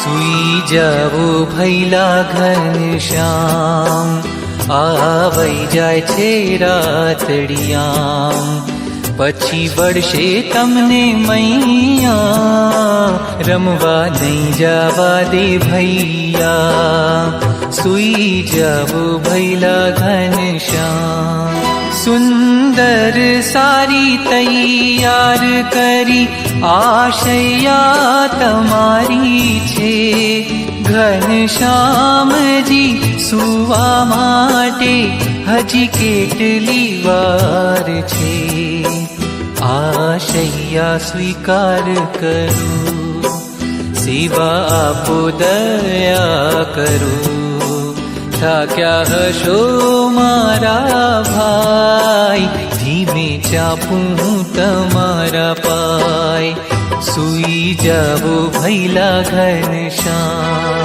સુઈ જાવો ભૈલા ઘનશ્યામ, આવી જાય છે રાતડિયામ. પછી વળશે તમને મૈયા, રમવા નહીં જવા દે ભૈયા. સુઈ જાવો ભૈલા ઘનશ્યામ. સુંદર સારી તૈયાર કરી આશૈયા તમારી છે. ઘનશ્યામજી સુવા માટે હજી કેટલી વાર છે. આશૈયા સ્વીકાર કરું, સેવા આપો દયા કરું. થાક્યા હશો મારા ભાઈ, ધીમે ચાપું તમારા પાય. સુઈ જાવો ભૈલા ઘનશ્યામ.